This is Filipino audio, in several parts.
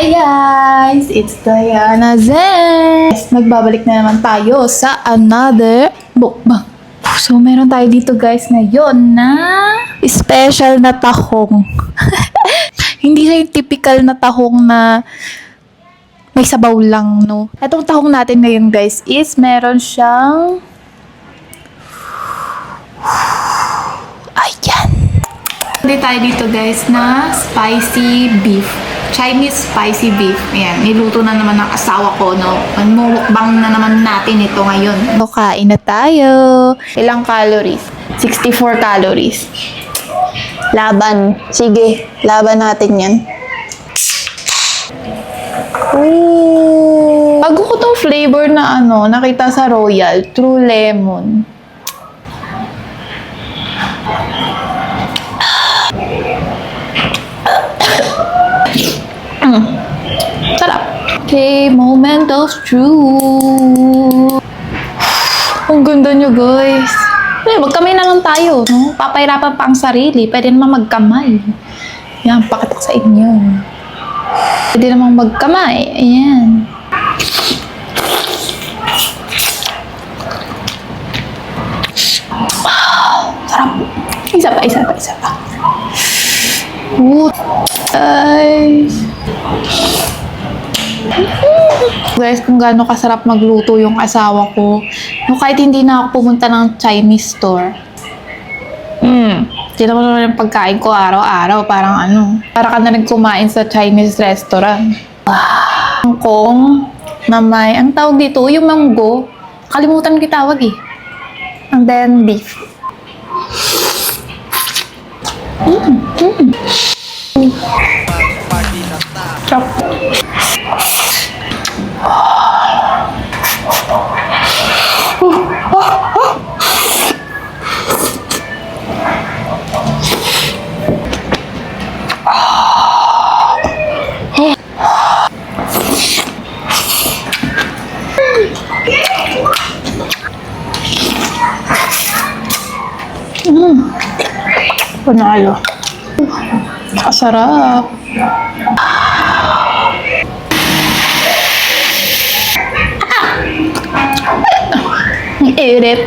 Hi guys! It's Diana Zen! Nagbabalik na naman tayo sa another mukbang. So, meron tayo dito guys ngayon na special na tahong. Hindi siya yung typical na tahong na may sabaw lang, no? Itong tahong natin ngayon guys is meron siyang ayan. Hindi tayo dito guys na spicy beef. Chinese spicy beef. Ayan, niluto na naman ng asawa ko, no? Magmumukbang na naman natin ito ngayon. So, kain na tayo. Ilang calories? 64 calories. Laban. Sige, laban natin yan. Ooh. Bago ko tong flavor na nakita sa Royal, True Lemon. Sarap. Okay, moment of truth. Ang ganda nyo, guys. Magkamay na lang tayo, no? Papahirapan pa ang sarili. Pwede naman magkamay. Yan, pakita ko sa inyo. Pwede naman magkamay. Ayan. Sarap. Isa pa. Guys, kung gaano kasarap magluto yung asawa ko. No, kahit hindi na ako pumunta ng Chinese store. Hindi naman yung pagkain ko araw-araw. Parang para ka na rin kumain sa Chinese restaurant. Kung na may, ang tawag dito, yung manggo. Kalimutan ko tawag eh. And then beef. Chop. Panalo. Kasarap. Ang irit.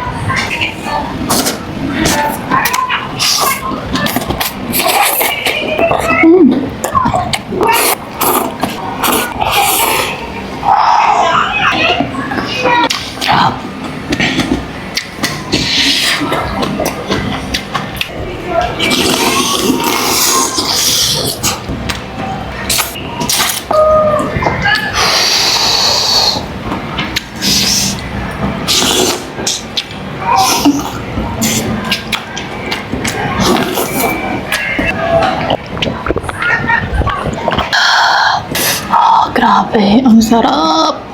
Grabe, ang sarap.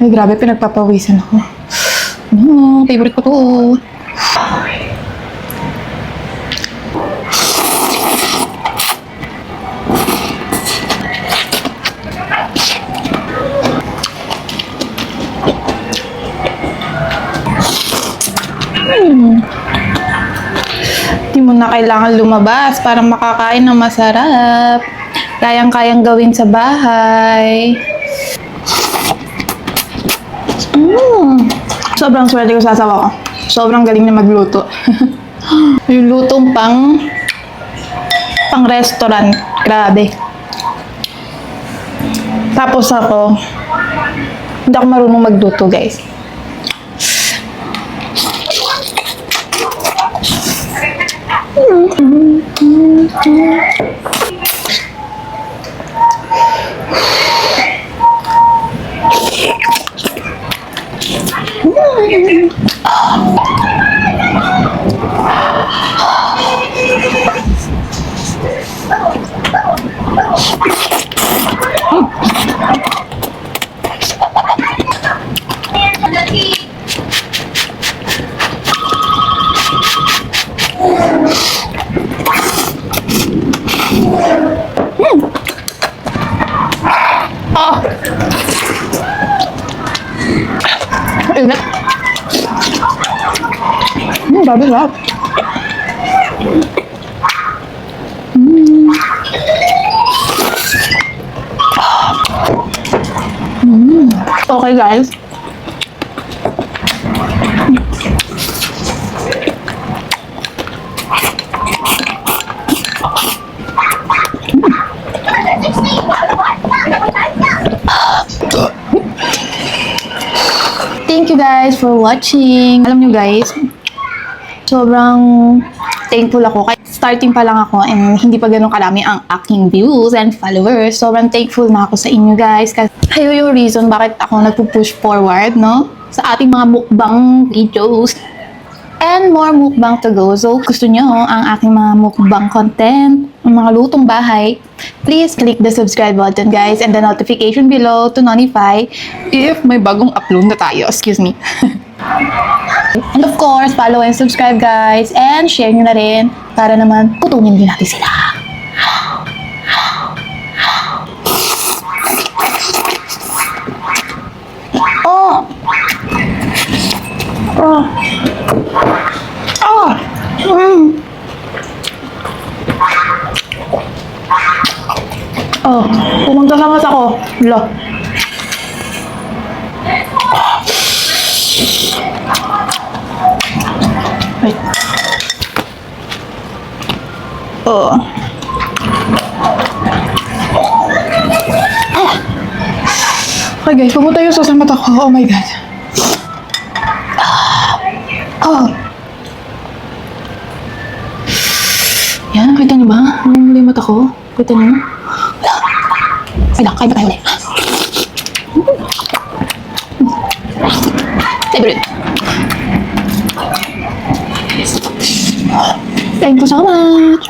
Ay, grabe, pinagpapawisan ako. Favorite ko to. Hindi mo na kailangan lumabas para makakain ng masarap. Kayang-kayang gawin sa bahay. Sobrang swerte ko sa asawa ko. Sobrang galing na magluto. Yung lutong pang restaurant. Grabe. Tapos ako, hindi ako marunong magluto, guys. Grabe, sarap. Okay, guys. Thank you guys for watching. Alam nyo guys, sobrang thankful ako. Kahit starting pa lang ako and hindi pa ganun karami ang aking views and followers. Sobrang thankful na ako sa inyo guys. Kasi kayo yung reason bakit ako nagpo-push forward, no? Sa ating mga mukbang videos. And more mukbang to go. So, gusto nyo ang aking mga mukbang content, ang mga lutong bahay, please click the subscribe button, guys, and the notification below to notify if may bagong upload na tayo. Excuse me. And of course, follow and subscribe, guys, and share nyo na rin para naman putunin din natin sila. Oh! Oh! Oh! Oh, pumunta sa mata ko. Wala. Wait. Oh. Okay guys, pumunta yung sa mata ko. Oh my God. Oh. Yan, kita niyo ba? Ano yung mata ko? Kita niyo? Ay lang, kain ba tayo ulit? Favorite. Thank you so much.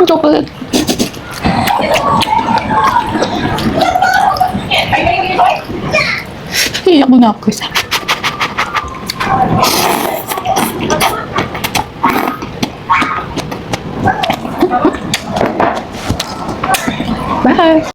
Chocolate. Iyak mo na ako isa. Bye!